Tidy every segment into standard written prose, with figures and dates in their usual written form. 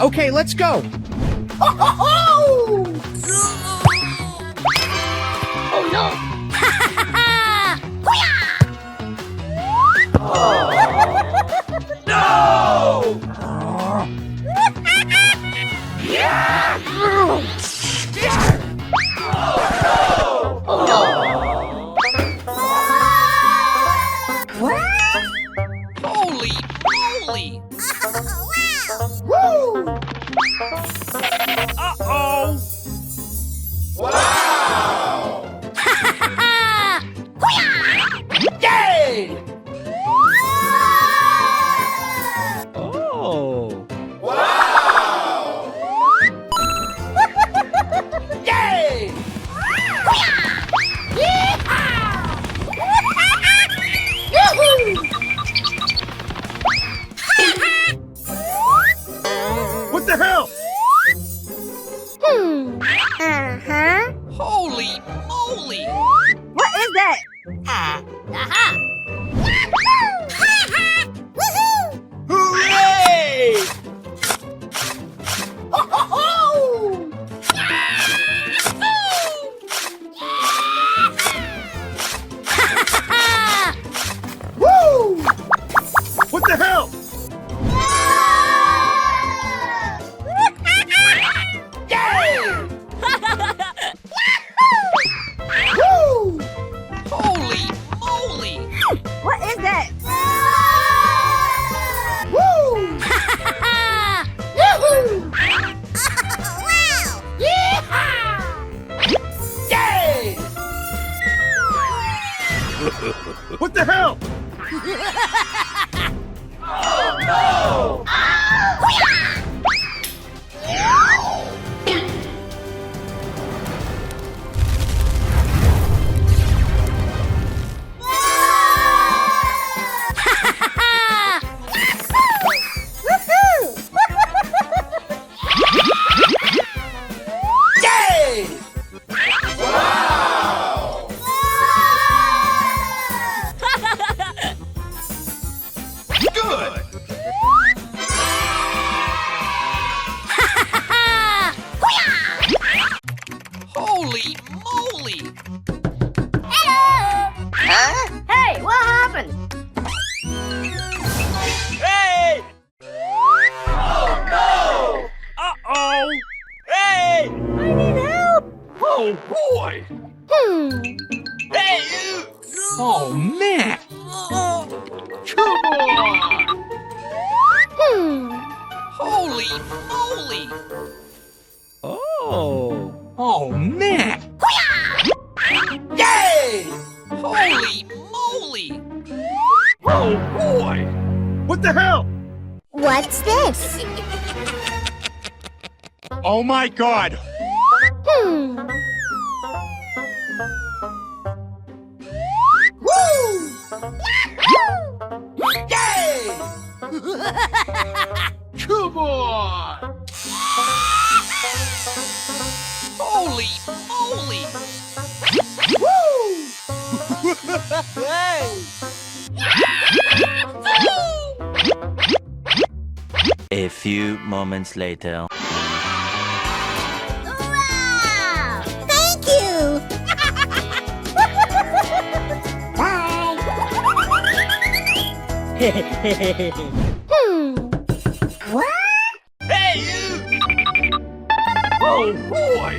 Okay, let's go. Oh no! No! Oh no! Holy moly! Woo! Uh-oh! Wow! Yay! Oh. Wow! Yay! What the hell? Holy moly! What is that? Aha! Hooray! Woo! What the hell? Yay! Woo! Holy moly! What is that? Woo! Yahoo! Wow! Yay! What the hell? Oh no! Yay! Wow! Good! Holy moly! Hey, what happened? Hey! Oh no! Uh-oh! Hey! I need help. Oh boy! Hey, you! Oh, man. Come on! Holy moly! Oh. Oh, man. Yay! Holy moly! Oh boy! What the hell? What's this? Oh, my God. Woo! Yay! Come on! Holy moly! Woo! Hey! A few moments later. Wow! Thank you! Bye! What? Hey, you! Oh boy!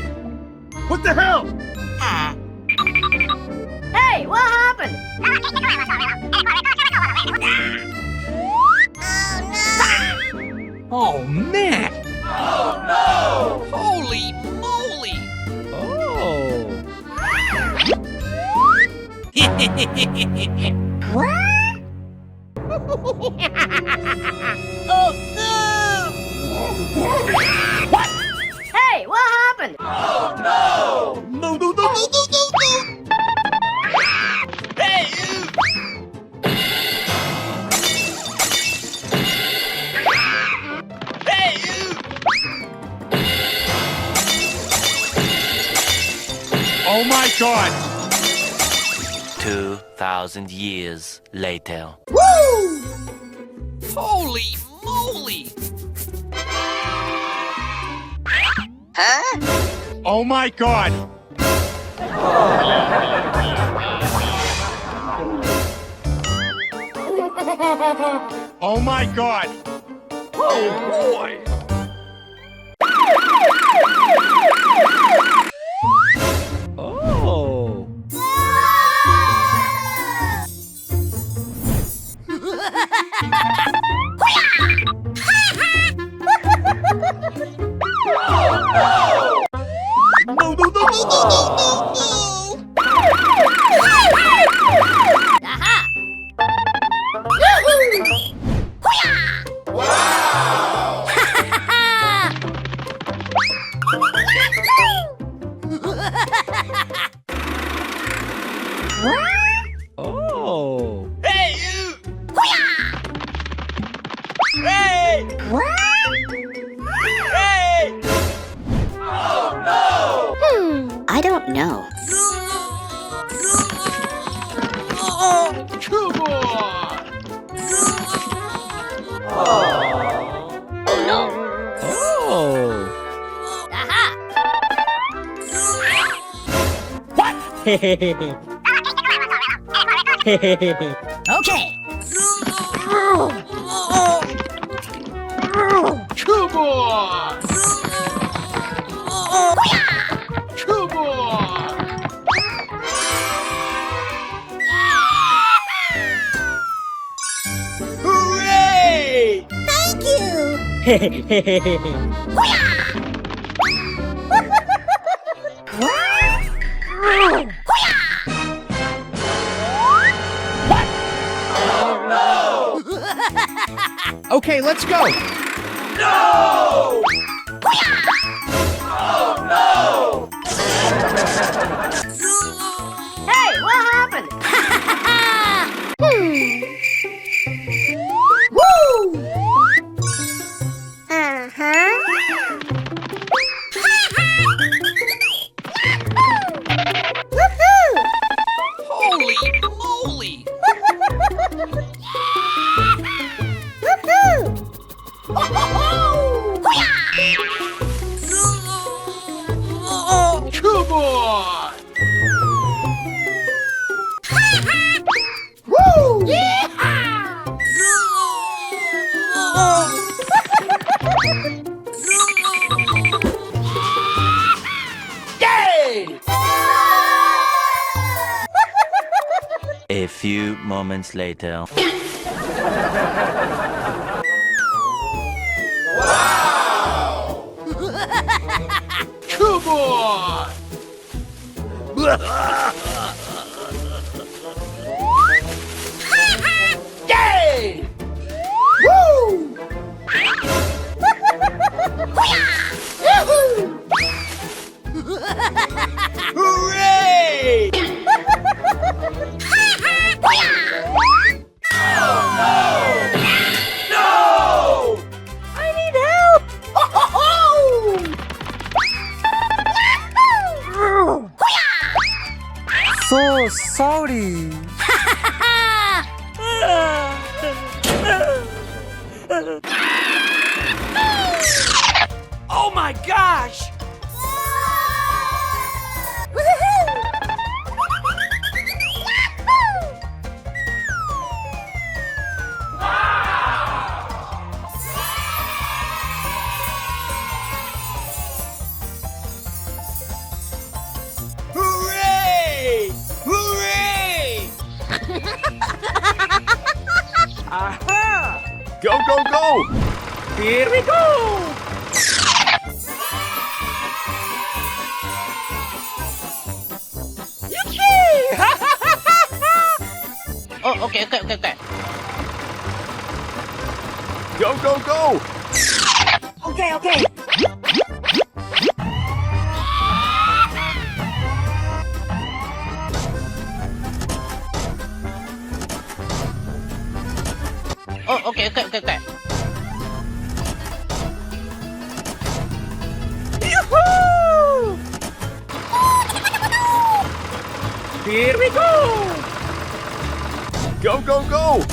What the hell? Hey, what happened? Oh, man. Oh no! Holy moly! Oh. What? Oh no! What? Hey, what happened? Oh no! No, no, no, no, no, no, no. Hey, you! Hey, you! Oh, my God. 2,000 years later. Woo! Holy moly! Oh my god! Oh my god! Oh boy! Oh! No, no, no, no, no, no, no, Aha! Wow! Oh! Hey, you! Hey! Hey! Oh no! I don't know. Come on! Oh no! Oh! Aha! Okay. Come on! Come on! Hooray! Thank you. Oh no! Okay, let's go! No! Oh no! Hey, what happened? Woo! Uh-huh. Woohoo! Holy moly! Woohoo! Come on! Woo! Yeah! Yay! A few moments later. Wow! Come on! Yay! Woo! Yahoo! Hooray! No! I need help! So sorry. Oh my gosh! Hooray! Hooray! Aha! Go, go, go! Here we go! Oh, okay, okay, okay, okay. Go, go, go! Okay, okay. Oh, okay, okay, okay, okay. Yoo-hoo! Here we go! Go, go, go!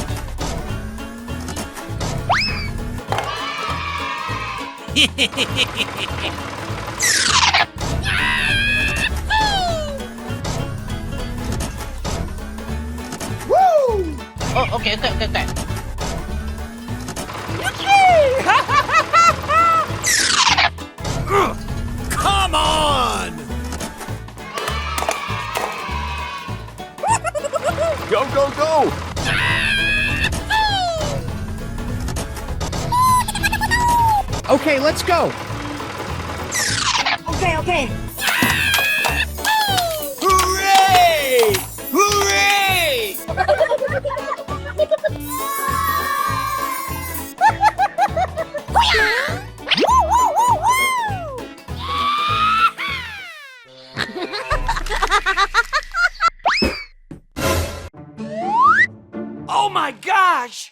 Oh, okay, okay, okay, okay. Come on! Go, go, go! Okay, let's go. Okay, okay. Hooray! Hooray! Oh my gosh!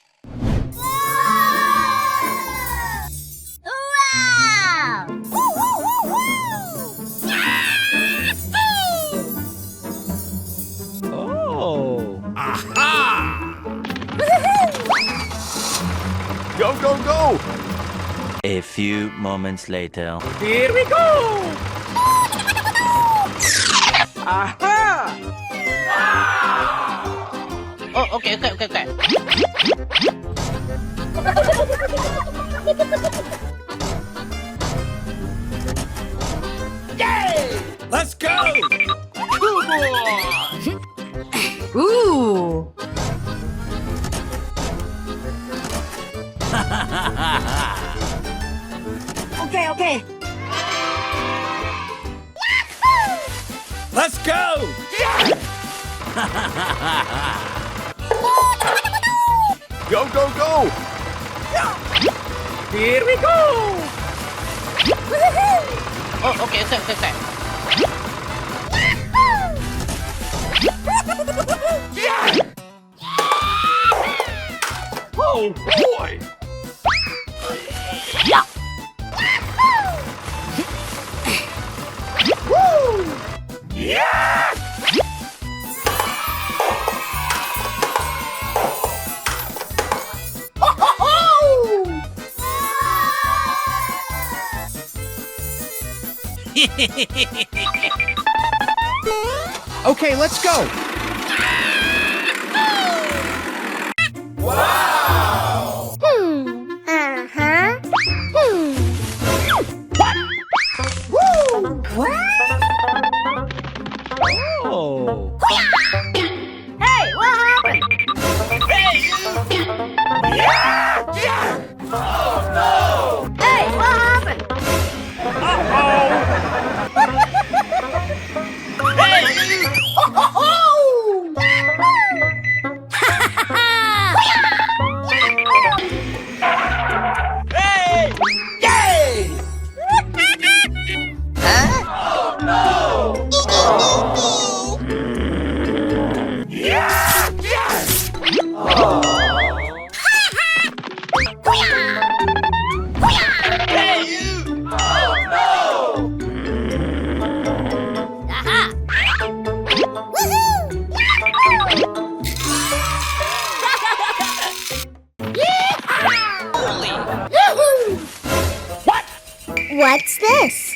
Oh. Aha! Go, go, go! A few moments later. Here we go! Aha! Oh, okay, okay, okay, okay. Let's go! Ooh. Okay, okay. Let's go! Go, go, go! Here we go! Oh, okay, okay, okay, okay. Oh boy! Okay, let's go. Oh. Hey, what happened? Hey, what happened? Hey! Yay! What's this?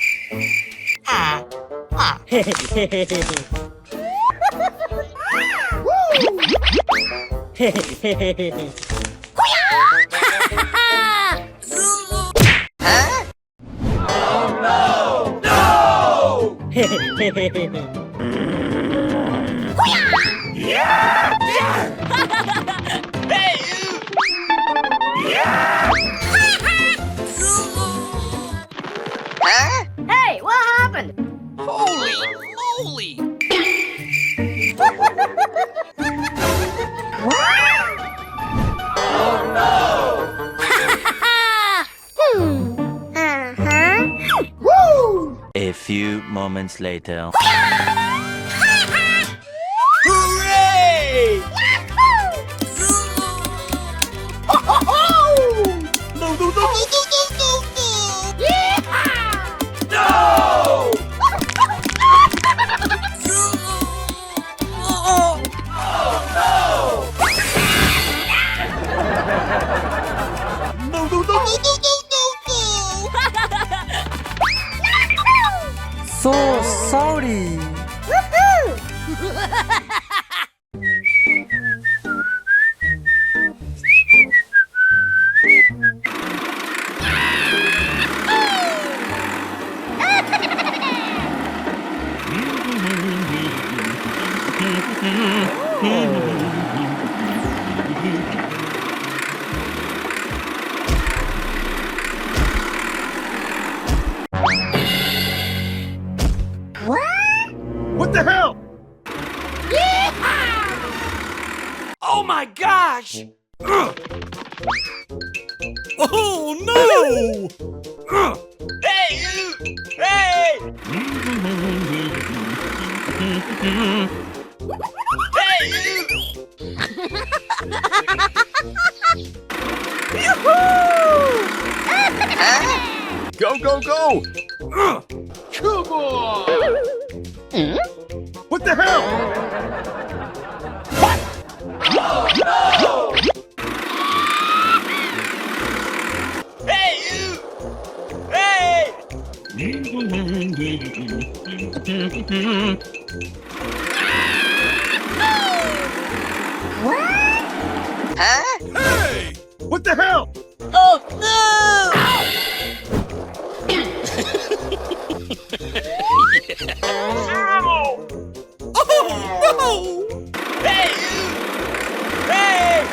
Hey, what happened? Holy moly! A few moments later. Hooray! No, no, no, no, no, no, no, no! No, no, no, no, no, no, no, no! sorry. What the hell? Oh my gosh! Oh no! Hey! Hey! Go, go, go! Come on! What the hell? Hey, you! Hey! Hey! What the hell? Oh no! Oh no! Hey, you! Hey!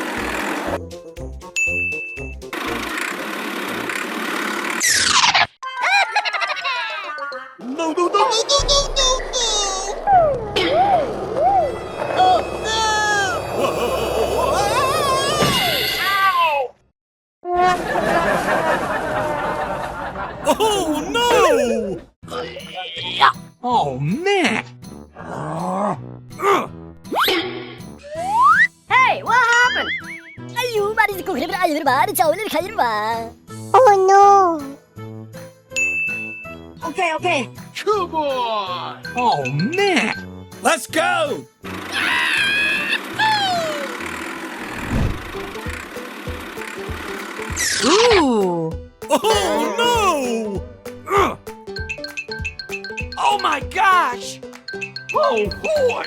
No, no, no, no, no, no, no, no! Oh no! Oh no! Oh, man. Hey, what happened? Ayo, mari ko kaya ayo ba? Ciao, ni kaya ba? Oh no. Okay, okay. Come on! Oh, man. Let's go! Ooh. Oh no! Oh my gosh! Oh boy!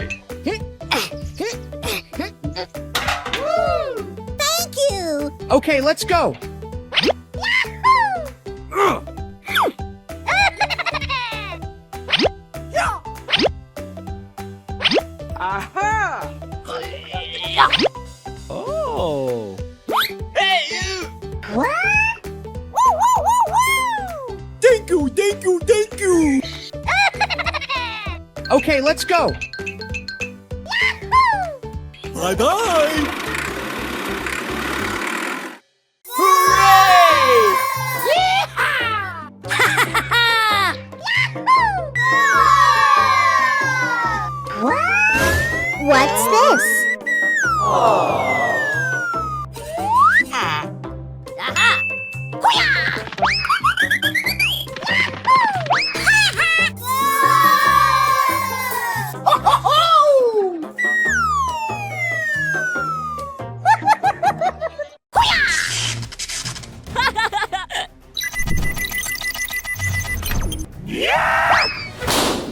Thank you. Okay, let's go. Aha! Oh. Hey you! What? Woo, woo, woo, woo! Thank you, thank you, thank you! Okay, let's go. Bye bye! Hooray! What? What's this?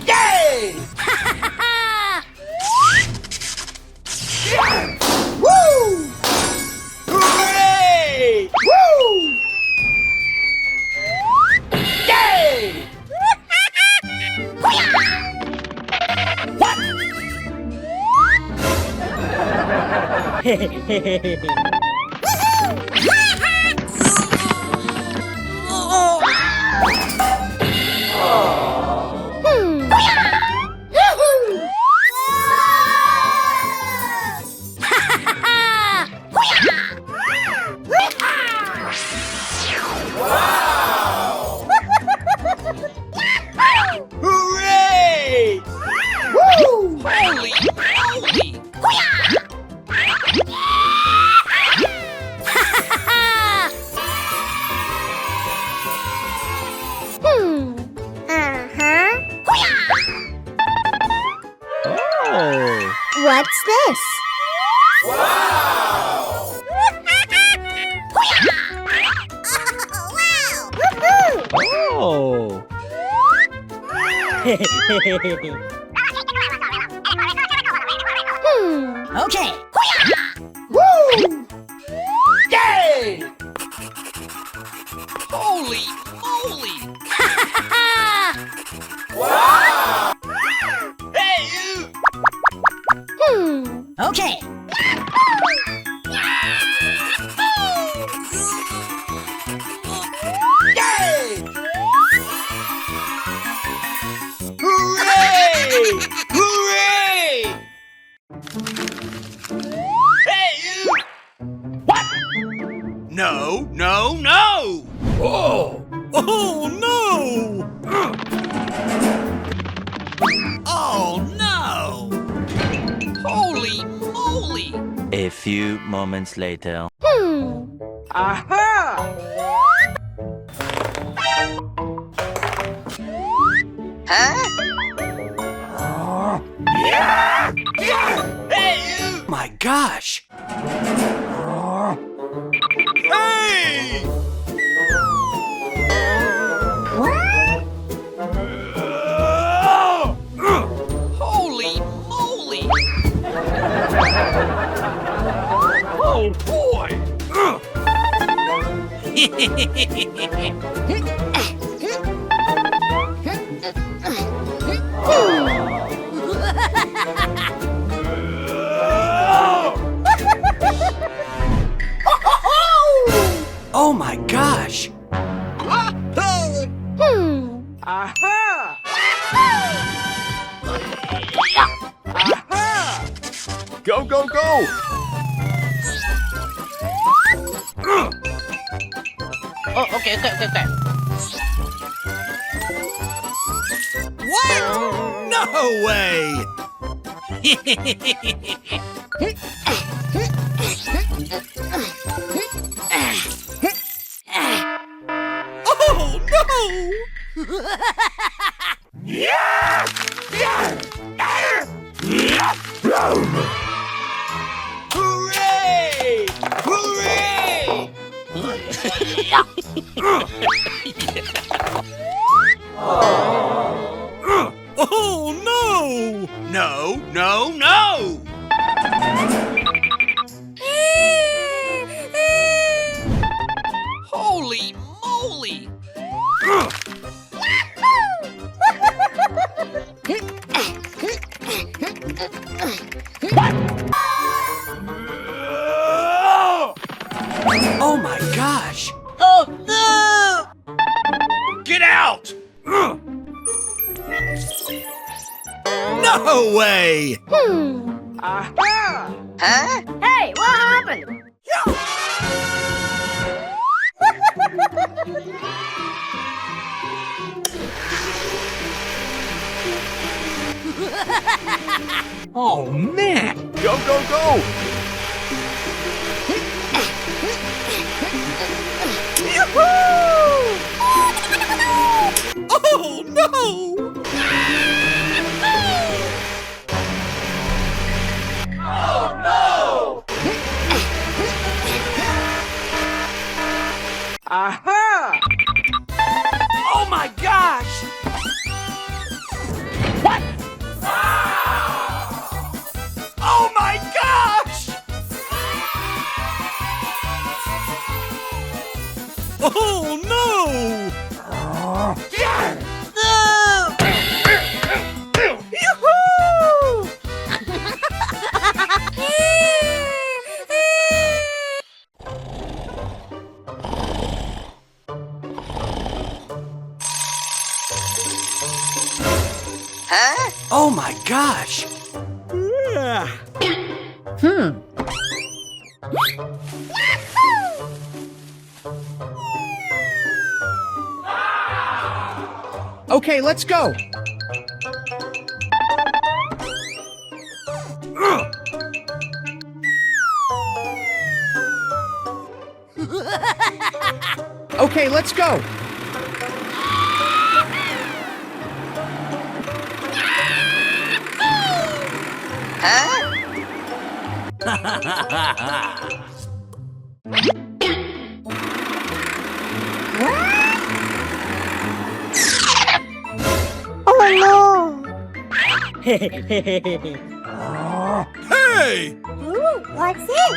Yay! Woo! Hooray! Woo! Yay! Hooray! Woo! Holy moly! Uh-huh. Oh. What's this? Oh. Okay. Yay! Holy moly! Hey, you! Okay. Yay! Hooray! Hooray! Hey, you! What? No, no, no! Oh! Oh, no! Oh, no! Holy moly! A few moments later. Aha! Hey, you! My gosh! Hey! Holy moly! Oh boy! Oh my gosh! Aha! Aha! Go, go, go! Oh, okay. What? No way! Oh, no! Hooray! Hooray! Oh, no! No, no, no! Holy moly! Oh my gosh! Oh, no! Get out! No way! Aha! Hey, what happened? Oh man! Go, go, go! Oh, no! Aha! Oh my gosh! What? Oh my gosh! Oh, no! Yeah! No! Oh my gosh! Okay, let's go! Okay, let's go! Oh my Hey! Ooh, what's it?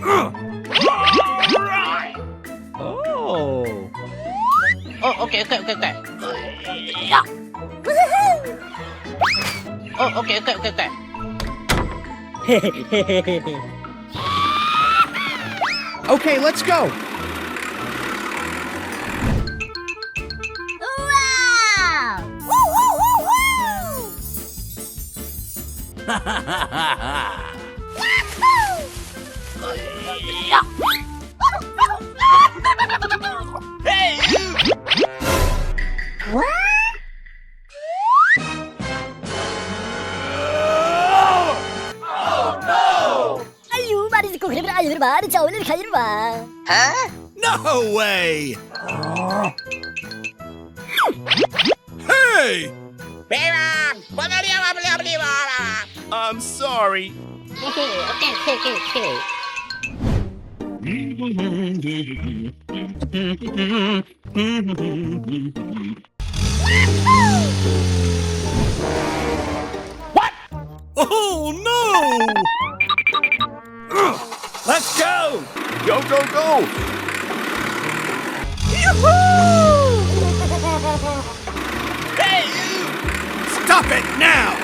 Oh. Oh, okay. Woohoo! Oh, okay. Okay, let's go. Wow! Woo, woo, woo, woo! Hey, you! 아유, 말이 듣고 그래 아유, 말이 자 오늘 가지로 봐. Huh? No way! Hey! I'm sorry. Okay. Oh no! Let's go. Go, go, go. Hey, you! Stop it now!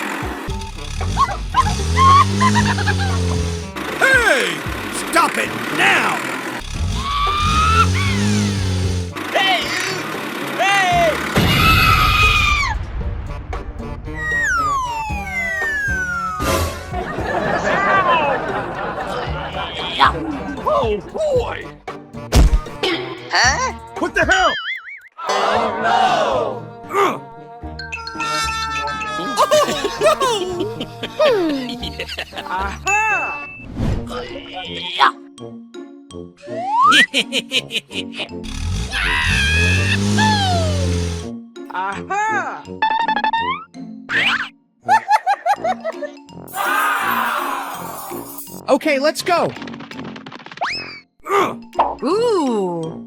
Hey! Stop it now! Hey, you! Hey! Oh boy. Huh? What the hell? Okay, let's go. Ooh.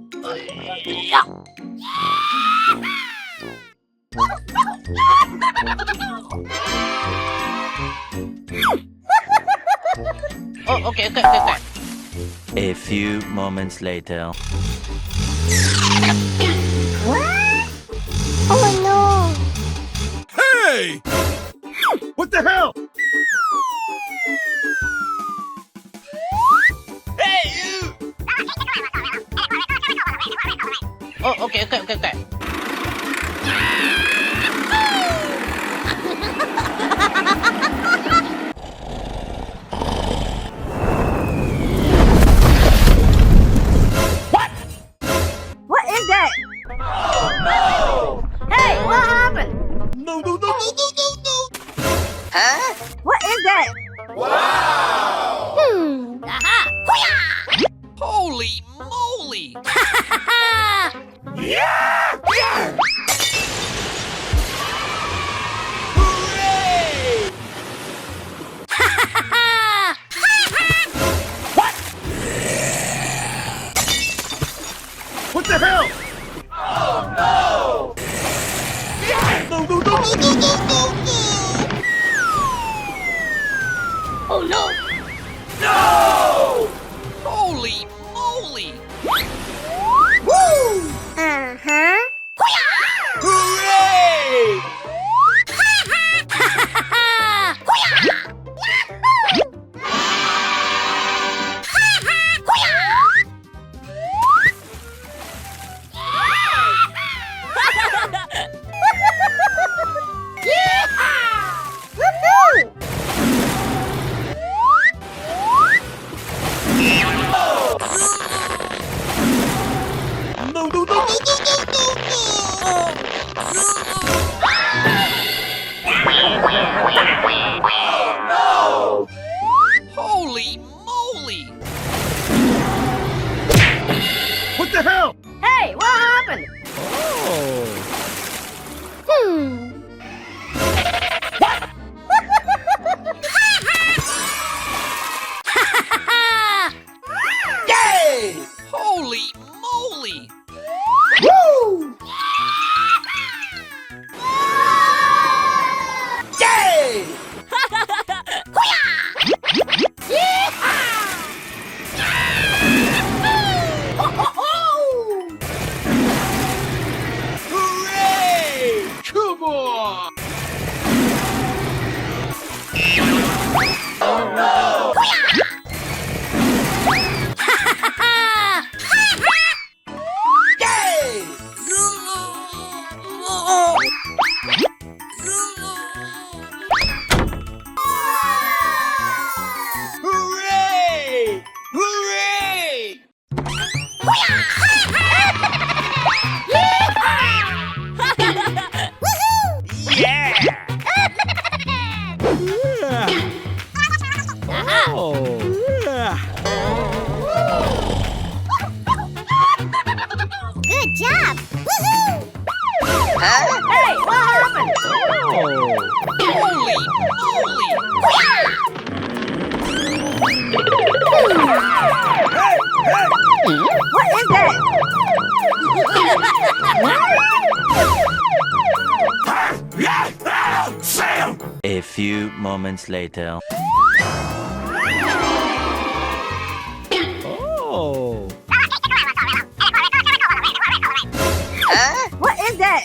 Oh, okay. A few moments later. What? Oh no. Hey! What the hell? Hey, you! Oh, okay. What is that? Hey, what happened? No, no, no, no, no, no, no. Huh? What is that? 아하! 호야! Holy moly! What the hell? No, no, no, no, no, no, no, no. Oh no! Holy moly! Uh-huh. Hooray! Good job! Woohoo! Huh? Hey, what happened? Holy moly! What is that? Sam! A few moments later. Oh. Huh? What is that?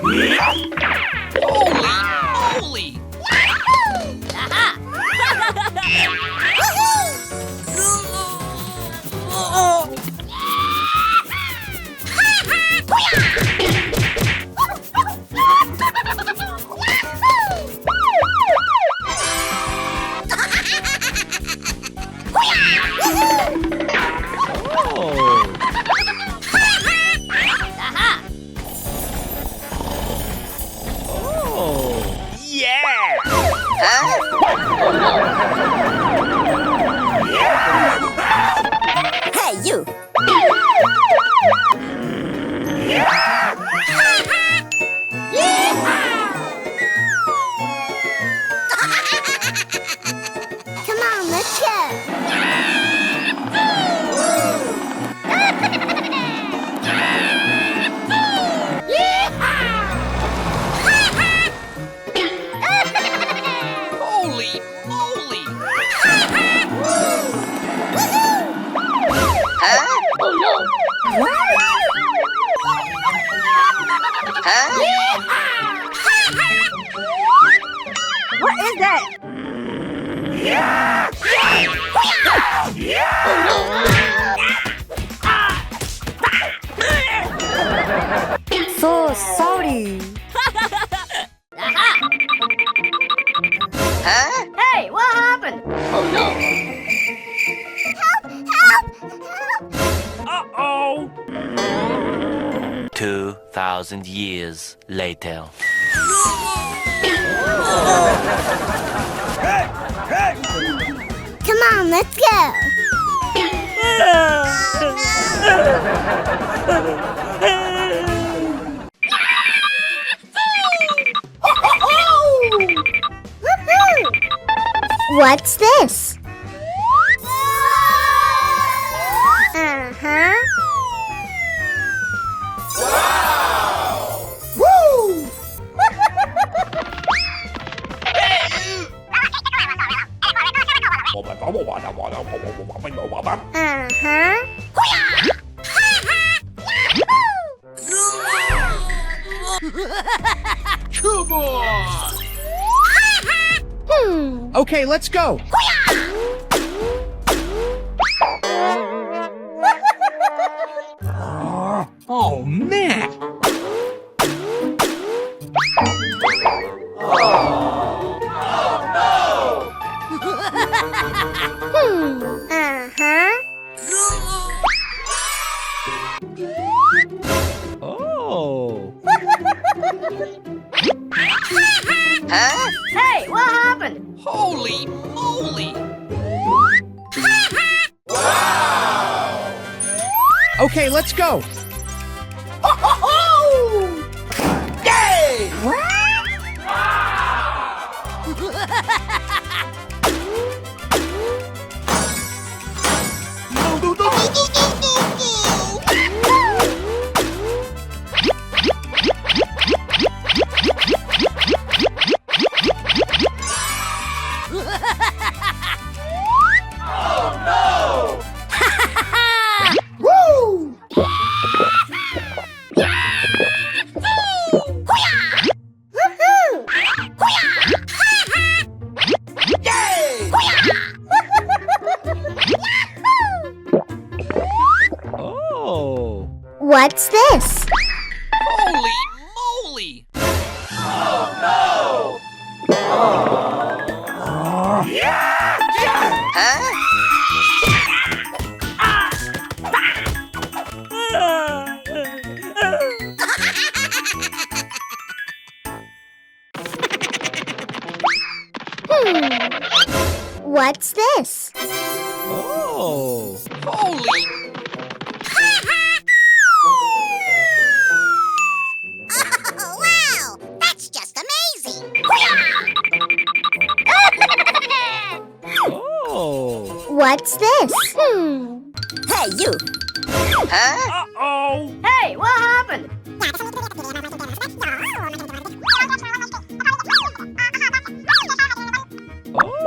Holy moly! Hey, you! Come on, let's go! Holy moly! Huh? Huh? What is that? So sorry. Huh? Hey, what happened? 2,000 years later. Come on, let's go! Woohoo! What's this? Uh-huh. Woo! Uh-huh. Come on! Okay, let's go. Oh, man! Uh-huh. Oh. Huh? Hey, what happened? Holy moly! Okay, let's go. Oh. What's this? Holy moly! Huh? What's this? Oh. Holy. Oh, wow! That's just amazing! Oh. What's this? Hey, you! Huh? Uh-oh. Hey, what happened?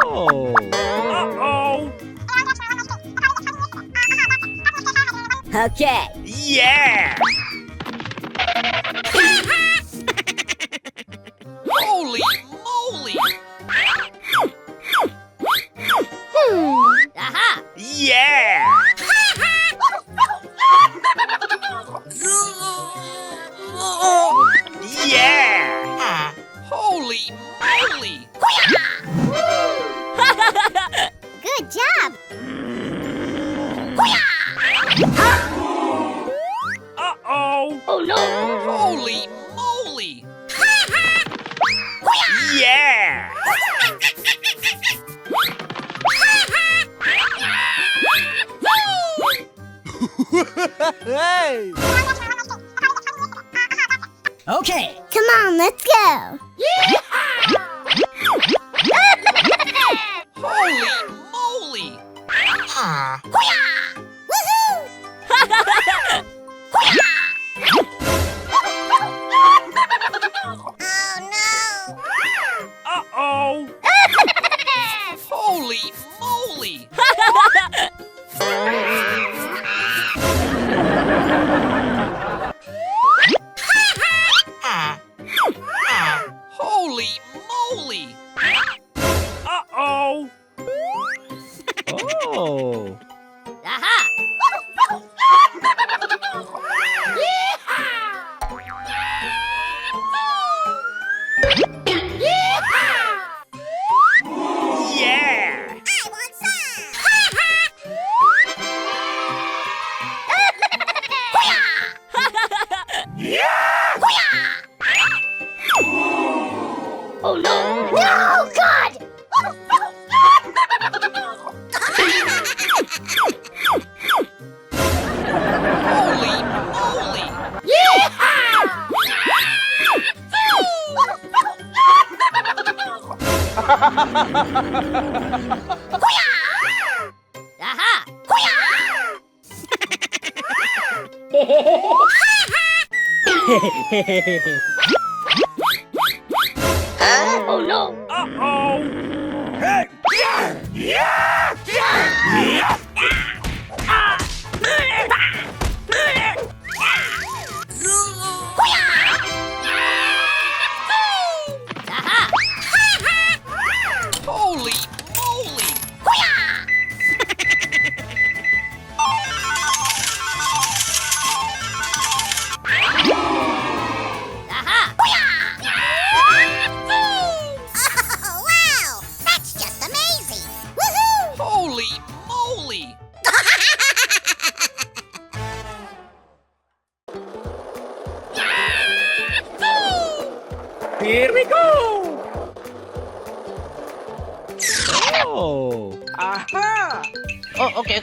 Oh. Uh-oh. Okay. Yeah. Holy moly. Aha! Yeah. Yeah. Holy moly. Good job! Uh-oh. Oh no! Holy moly. Yeah. Hey. Okay. Come on, let's go! Holy moly. Uh-oh. Holy moly. Holy moly. Uh-oh. Oh. Aha! Yeah. I want some! Oh no! No, God! Holy moly. Aha! Huh? Oh no! Uh-oh. Aha! Holy moly. Aha! Oh, wow! That's just amazing! Woohoo! Holy moly. Here we go. Oh. Aha. Oh, okay.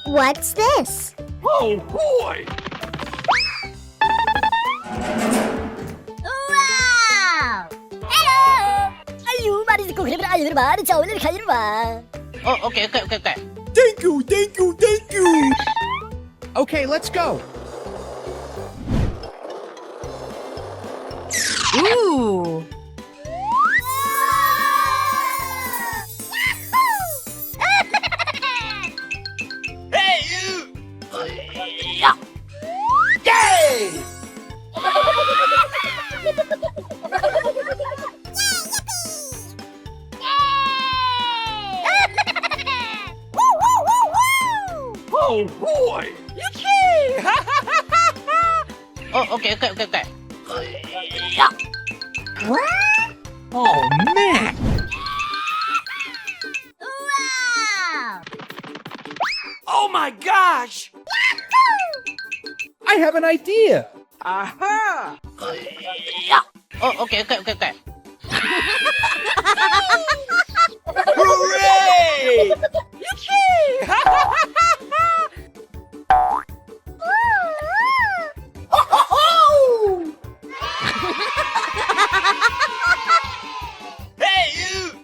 What's this? Oh, boy. Wow! Hello! Ayu, mari ko khibra ayu bar chawle khair ba. Oh, okay. Thank you, thank you, thank you. Okay, let's go. Ooh! Hey, you. Oh, boy. Oh, okay. Oh, man. Wow! my gosh! I have an idea. Aha! Oh, okay. Hooray! Hey, you!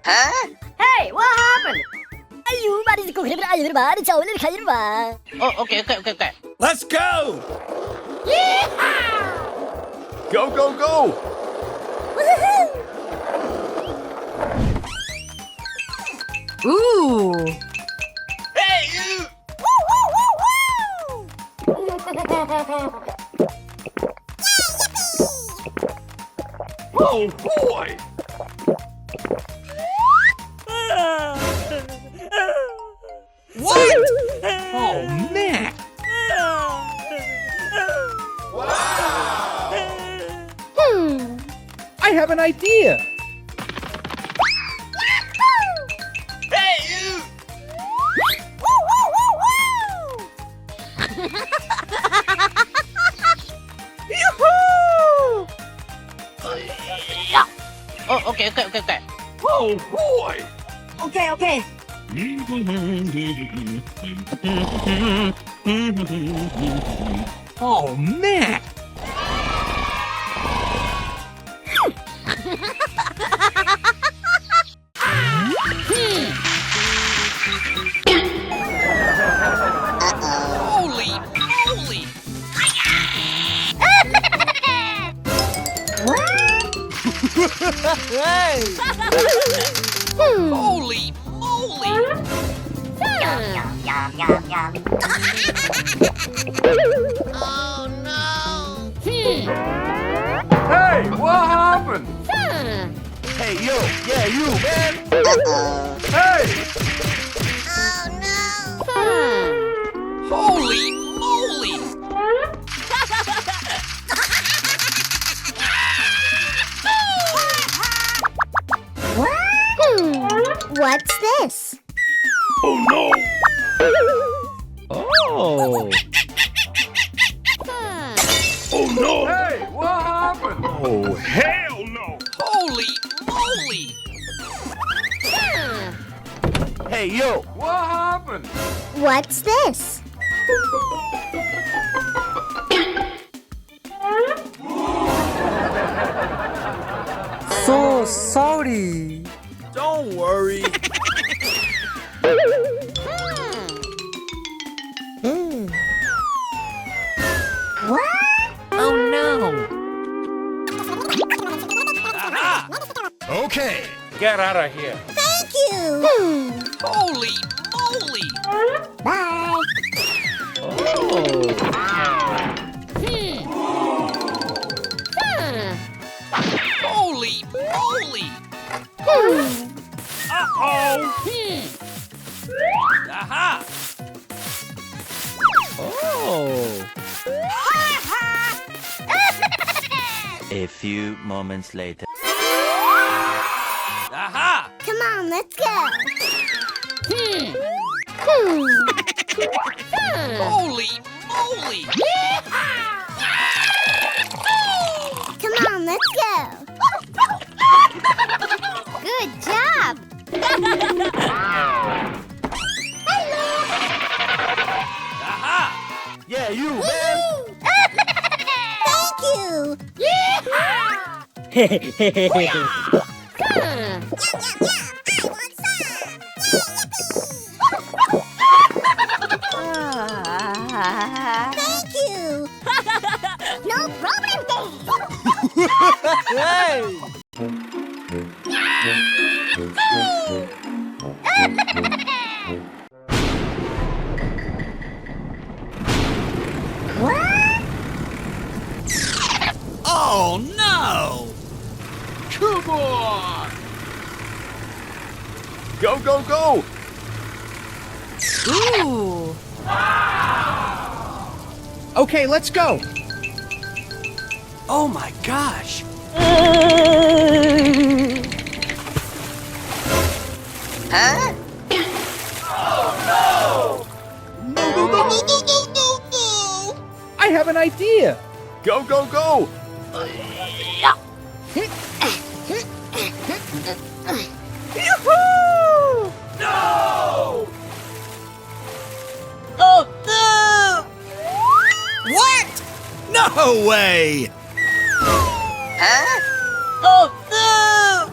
Hey! Hey, what happened? Ayo, mari ko kaya ayo ba? Ciao, ulit kayo ba? Oh, okay. Let's go! Go, go, go! Ooh. Hey, you! Oh, boy! What? Oh, man. I have an idea. Hey, you! Oh, okay. Oh, boy! Okay. Oh, man. Holy moly! Holy moly! Hey, what happened? Hey, yo! Yeah, you, man! Hey! Holy moly! What's this? Oh, no! Oh. Oh, no! Hey, what happened? Oh, hell no! Holy moly! Hey, yo! What happened? What's this? So sorry. Don't worry. Oh no. Okay. Get out of here. Thank you. Holy moly! Bye. Holy moly! Uh-oh! Aha! Oh. A few moments later. Aha! Come on, let's go. Holy moly! Come on, let's go. Good job. Aha! Yeah, you, man! Thank you. Thank you. No problem. Hey! Oh, no. Come on. Go, go, go! Ooh. Okay, let's go. Oh my gosh. Huh? idea. Go, go, go! Yoo-hoo! No! Oh no! What? No way! Oh no!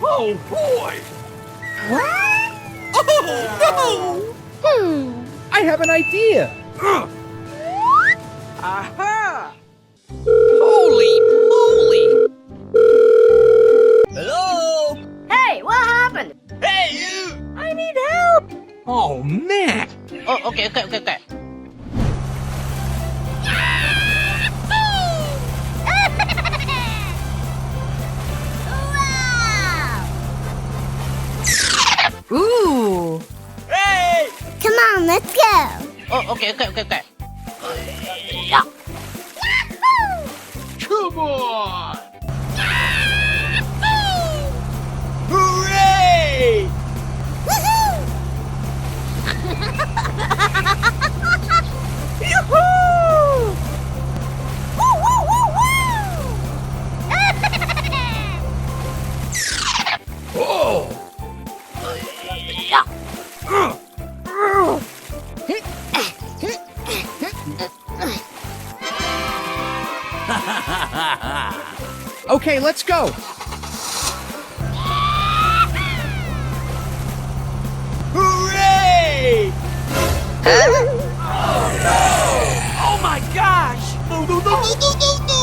Oh boy! Oh I have an idea. Aha! Holy moly! Hello? Hey, what happened? Hey, you! I need help! Oh, man! Oh, okay. Wow! Ooh! Hey! Come on, let's go! Oh, okay. Come on! Hooray! Yoo-hoo! Woo, woo, woo, woo! Oh! Okay, let's go. Hooray! Oh my gosh! No, no, no, no, no, no,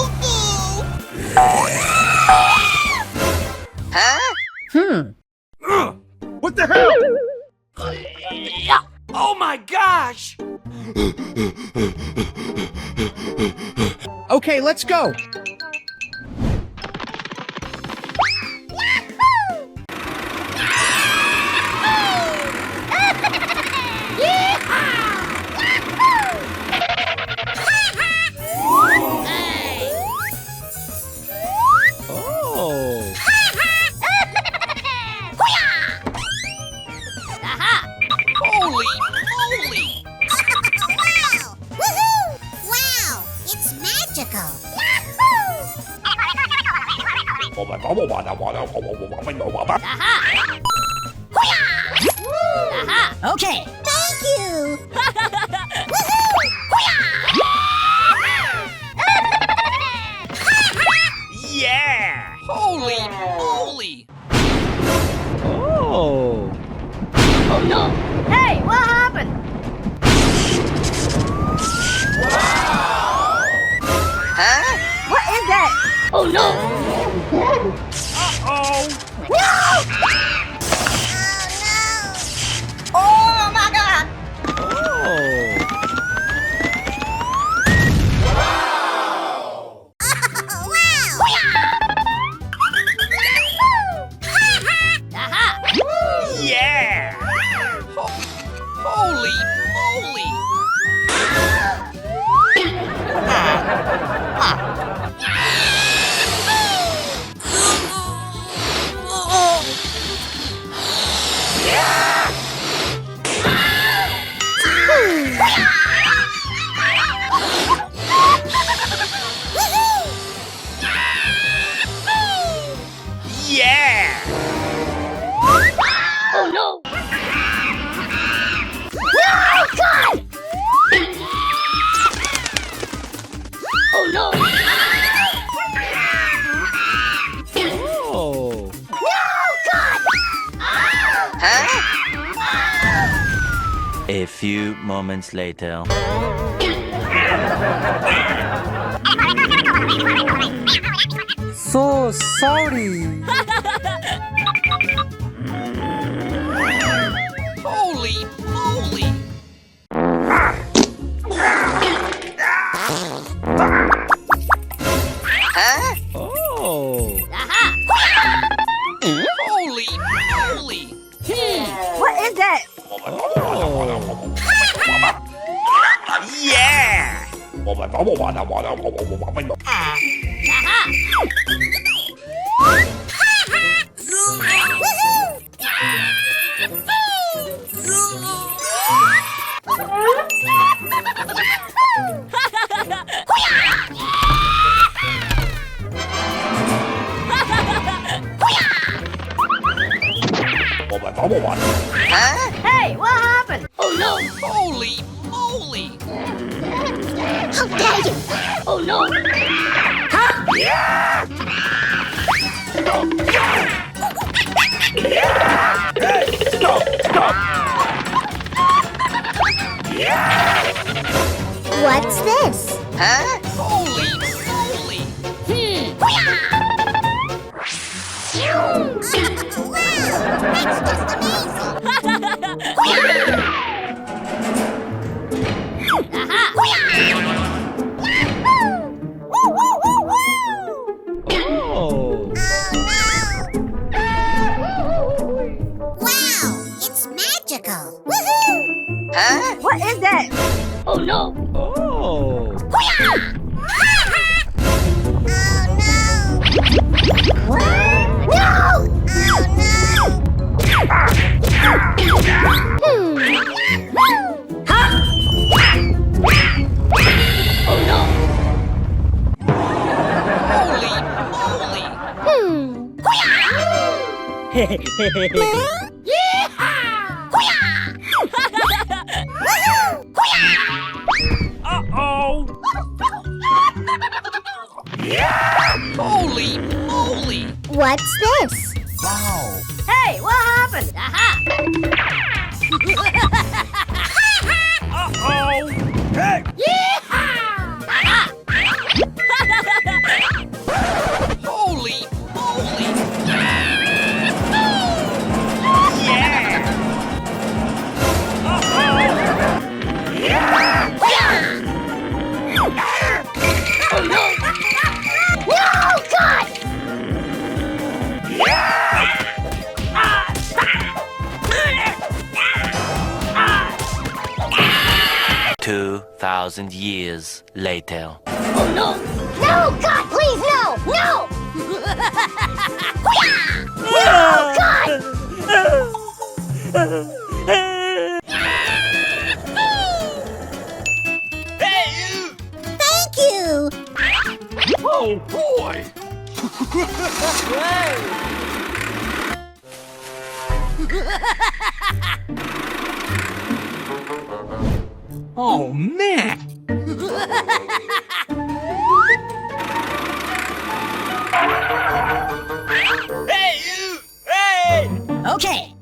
no, no! What the hell? Oh my gosh! Okay, let's go. Oh. Holy moly! Wow! Woohoo! Wow! It's magical! Okay. Thank you! Yeah! Holy moly! Oh. Oh no! Hey, what happened? What is that? Oh no! Oh! No! Oh my god! Oh. Yeah! Holy moly! Yeah! Oh no! No! God! Oh no! Oh. No! God! A few moments later. So sorry. Holy moly! Oh. Holy moly! What is that? Yeah! Hey, what happened? Oh no! Holy moly! How dare you? Oh no! What's this? Holy moly! That's just Oh. Wow, it's magical. Woohoo! What is that? Oh no! Oh. Holy moly! What's this? Wow. Hey, what happened? Aha! Uh-oh. Hey. Holy moly! No, God! 2,000 years later. Oh no! No, God, please, no! No! No, God! Thank you! Oh boy! Oh man! Okay.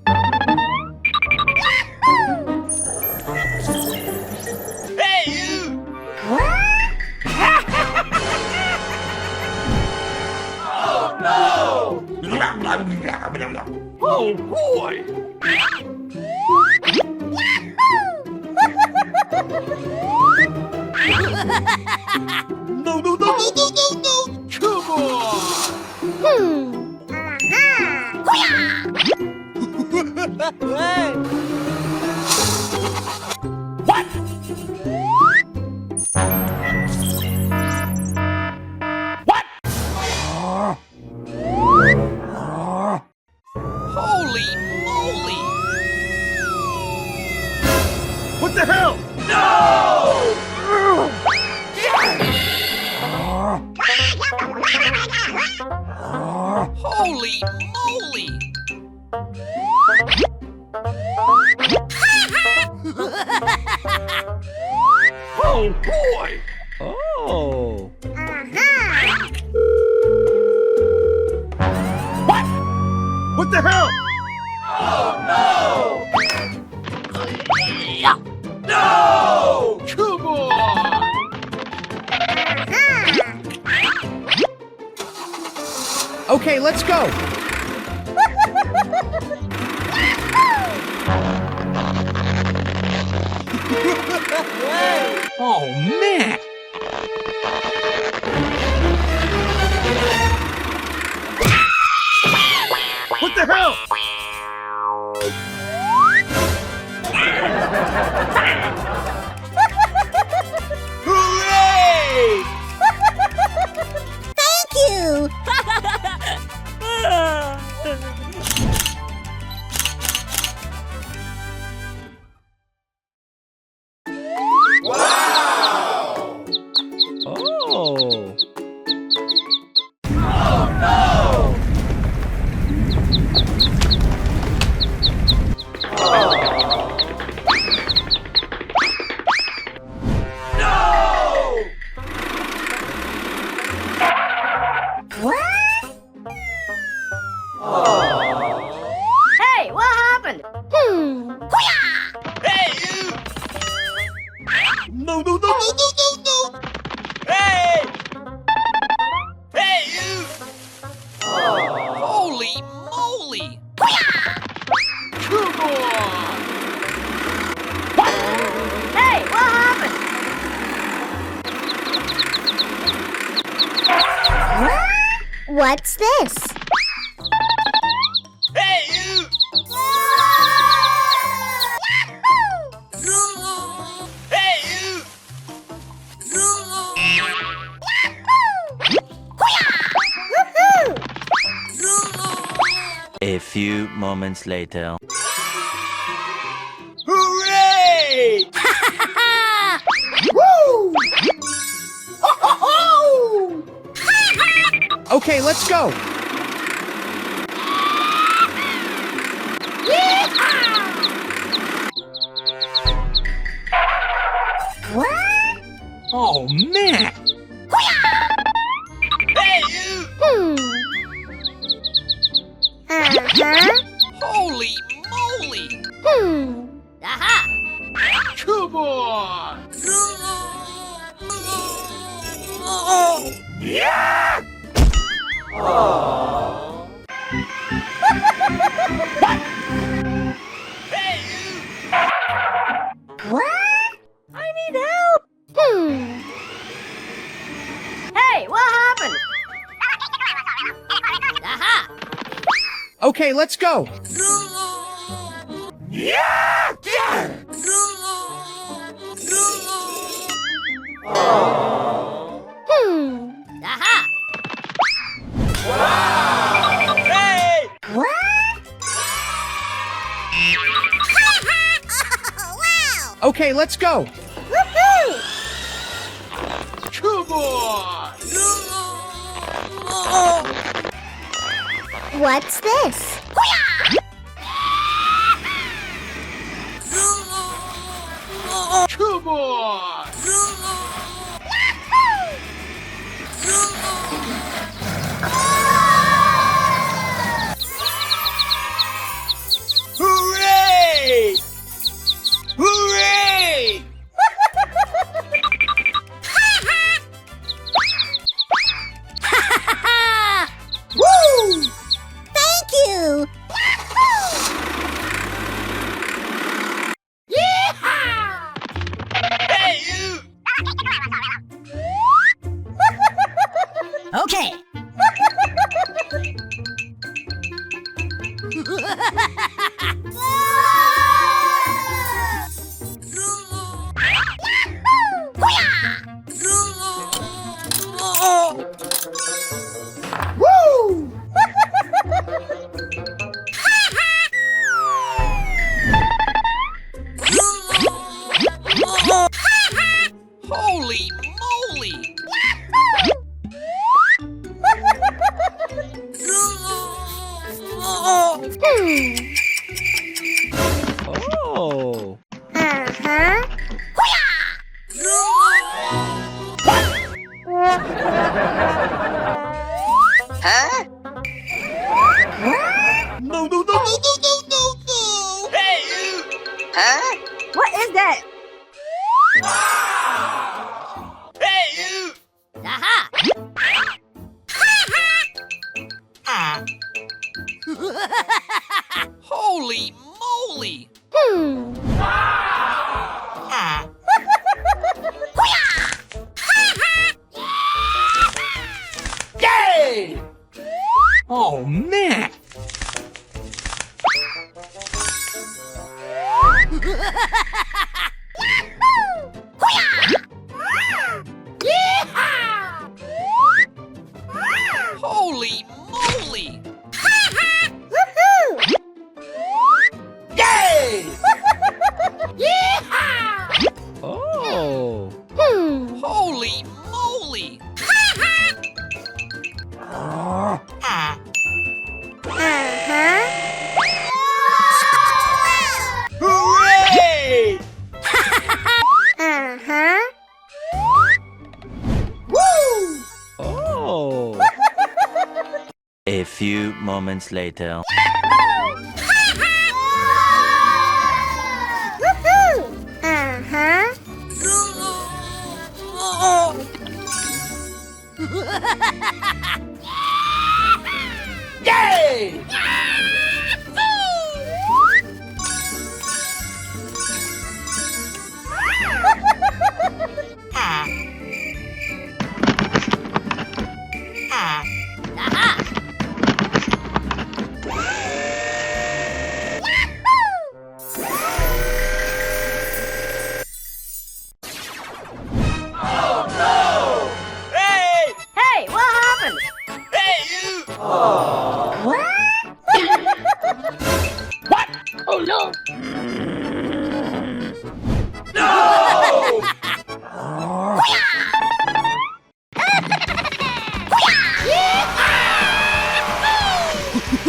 Oh boy! No, no, no, no, no, no, no! Come on! Holy moly! What the hell? Holy moly! Oh boy! Oh. What the hell? No! Come on! Okay, let's go. Oh man! What the hell? Hooray! Thank you! What's this? Hey, you! Hey, you! A few moments later. Hooray! Woo! Okay, let's go. Oh, man. Hey, you! Holy moly! Aha! Come on. Hey, you! What? I need help. Hey, what happened? Aha! Okay, let's go. Aha! Hey! What? Wow! Okay, let's go. Woohoo! Come on. What's this? Come on. Hooray! Hooray! Woo! Thank you! Hey, you! Okay. Woo! Holy moly! Oh. Uh-huh. No, no, no, no, no, no, no, no! Hey, you! What is that? Hey, you! Aha! Holy moly! Yay! Oh, man. Holy moly! Woohoo! Yay! Oh. Holy moly! Hooray! Oh. A few moments later. Yay! Aha!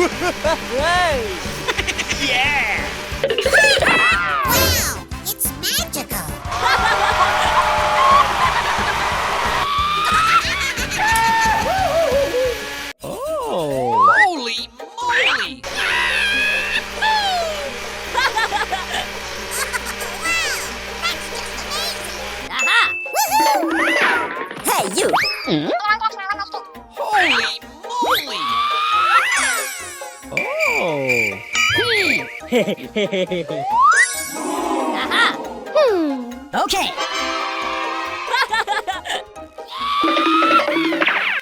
Wow, it's magical. Oh. Holy moly! Hey, you. Holy moly! Oh. Okay.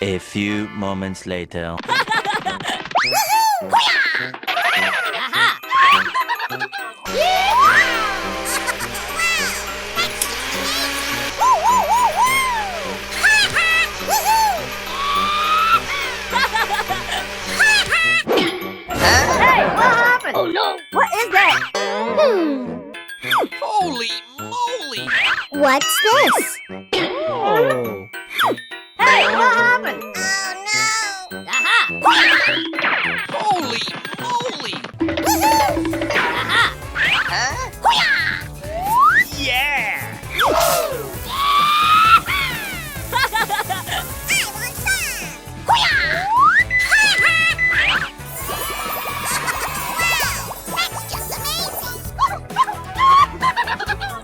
A few moments later. Oh no. What is that? Holy moly! What's this? Oh. Hey, what happened? Holy moly!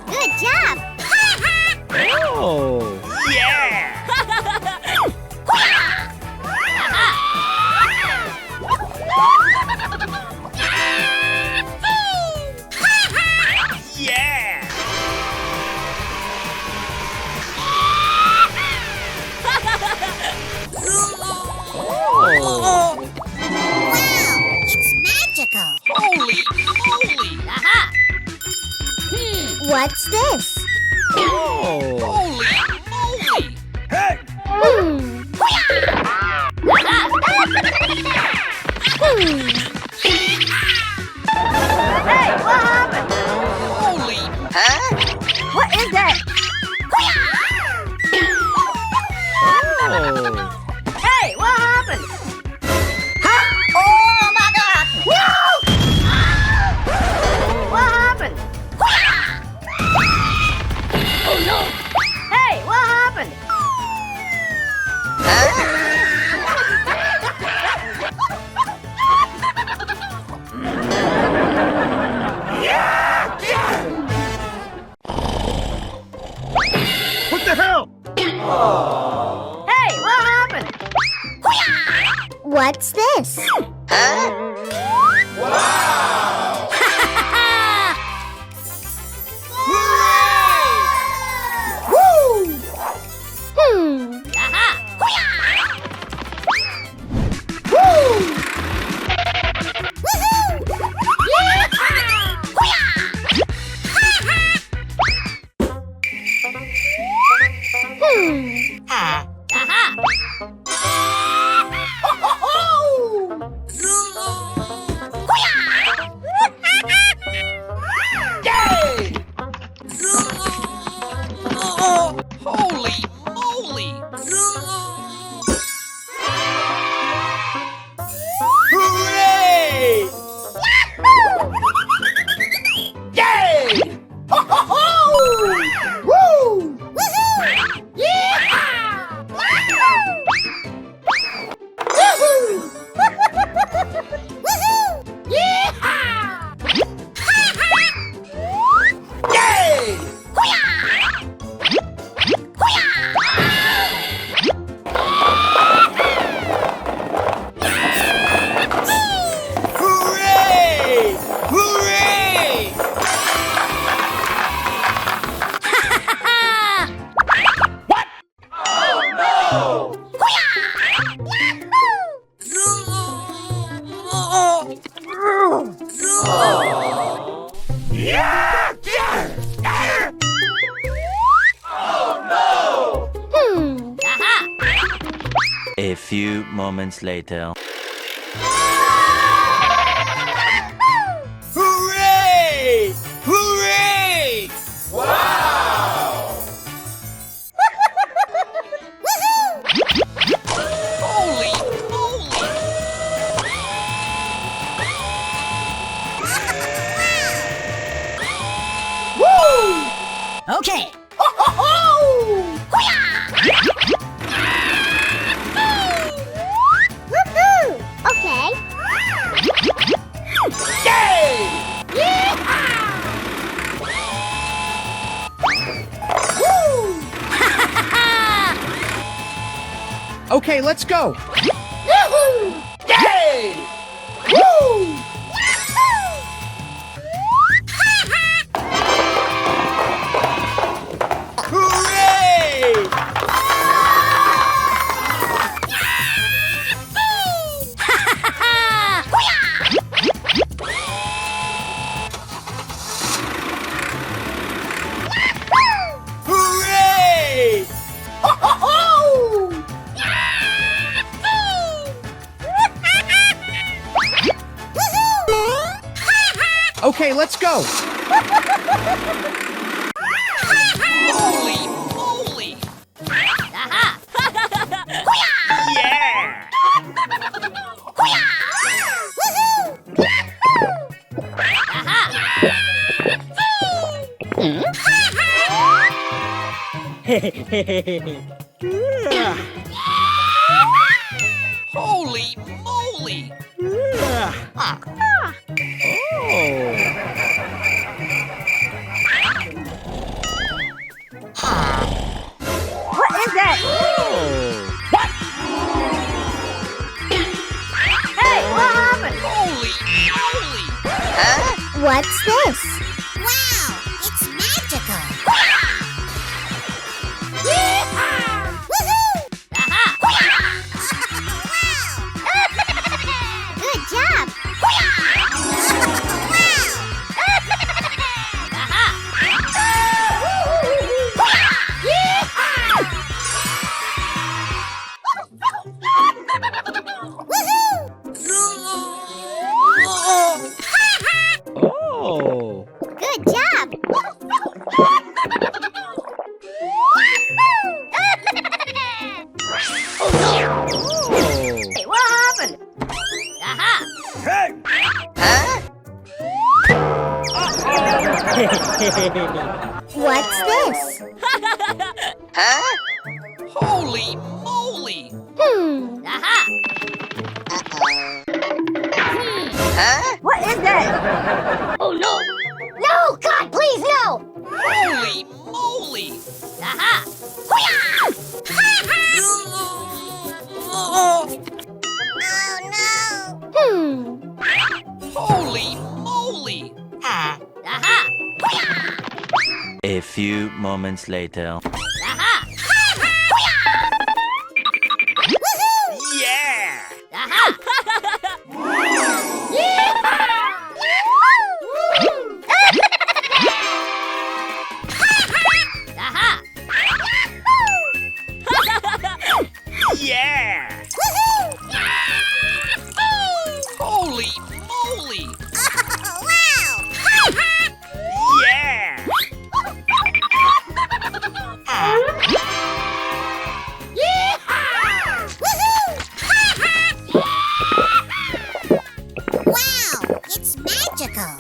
Good job. Oh. Oh. Wow, it's magical. Holy moly! What's this? Oh. Holy moly! Hey, what happened? Holy What is that? Oh. Hey, what happened? Huh? Oh my God! No! What happened? Oh no! Hey, what happened? What the hell? Hey, what happened? What's this? Hmm. Holy moly! Hooray! Yay! Yay! Hooray! Hooray! A few moments later. Hooray! Hooray! Holy moly! let's go. Yay! Woo! Hooray! Hooray! Ho, ho, ho! Okay, let's go. Holy moly! Yeah! Holy moly! What is that? Hey, what happened? Holy moly! What's this? Wow, it's magical. Woohoo! Good job. Oh. Good job. Hey, what happened? What's this? Holy moly! What is that? Oh no! No, God, please no! Holy moly! Oh no! Holy moly! A few moments later. Yeah! Yeah! Holy moly! Oh, wow! Yeah! Wow, it's magical.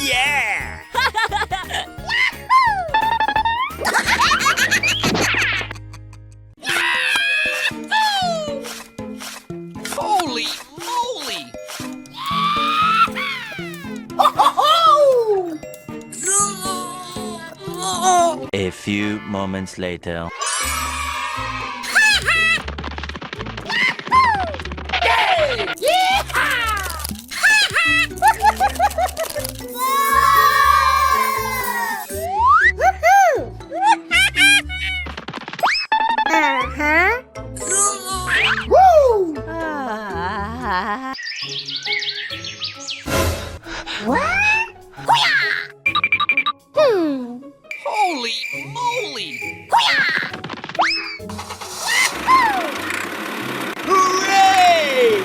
Yeah! Holy moly! A few moments later. Uh-huh. What? Holy moly! Hooray!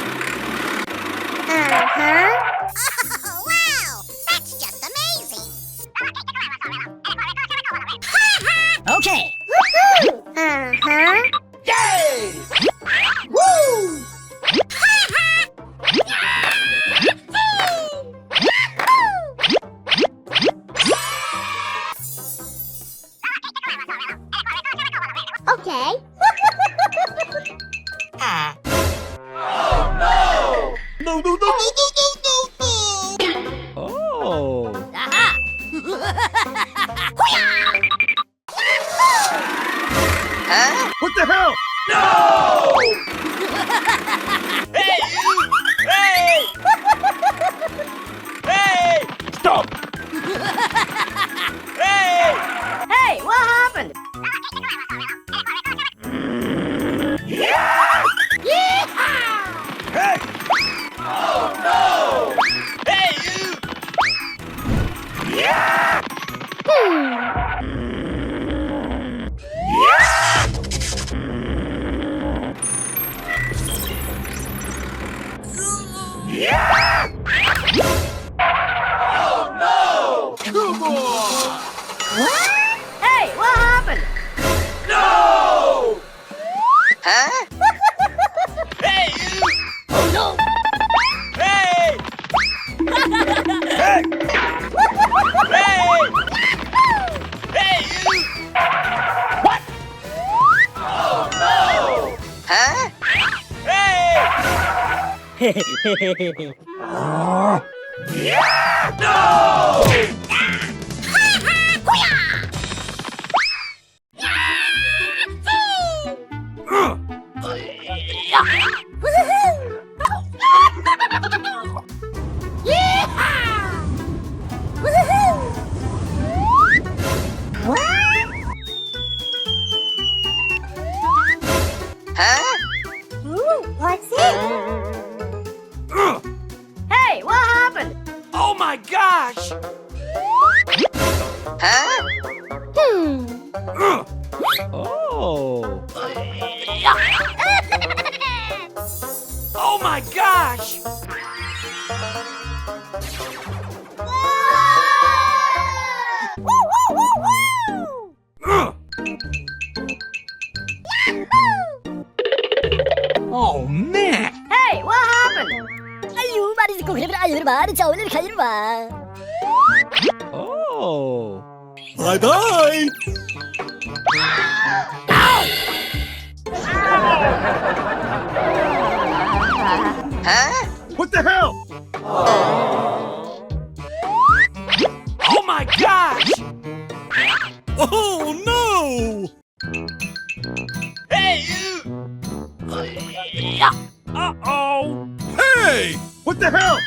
Uh-huh. Oh, wow! That's just amazing! Okay. Uh-huh. Yay! Woo! Okay. No, no, no, no, no, no, no, no. What the hell? Hey, you! Hey! Hey! Stop! Hey! Hey, what happened? Hey! Hey, you! Come on! Hey, what happened? Hey, you! Oh no! Hey! Hey! Hey! Hey, you! What? Hey! What's it? Hey, what happened? Oh my gosh! Oh. Oh my gosh! Oh, man! Hey, what happened? 아유, 말이 듣고 그래 아유, 말이 저울을 가지러 봐. Oh. Bye bye! What the hell? Oh my gosh! Oh no! Hey, you! Uh-oh! Hey! What the hell?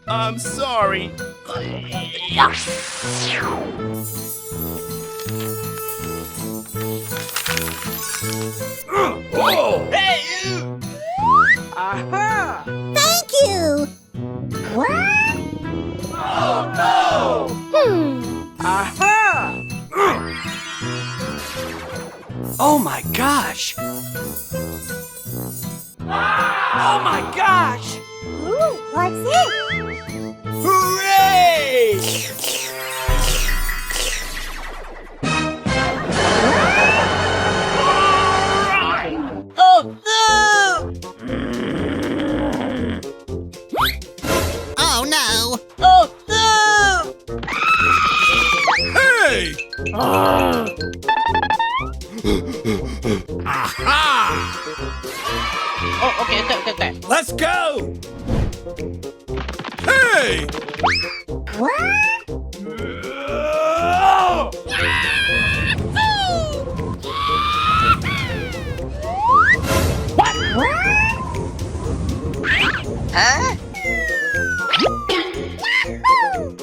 I'm sorry. Whoa! Hey, you! Aha! Thank you. What? Aha! Oh my gosh! Oh my gosh! Ooh, what's it? Hooray! Oh no! Oh no! Oh no! Hey! Aha! Oh, okay. Let's go! Hey!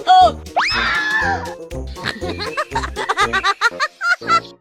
Oh!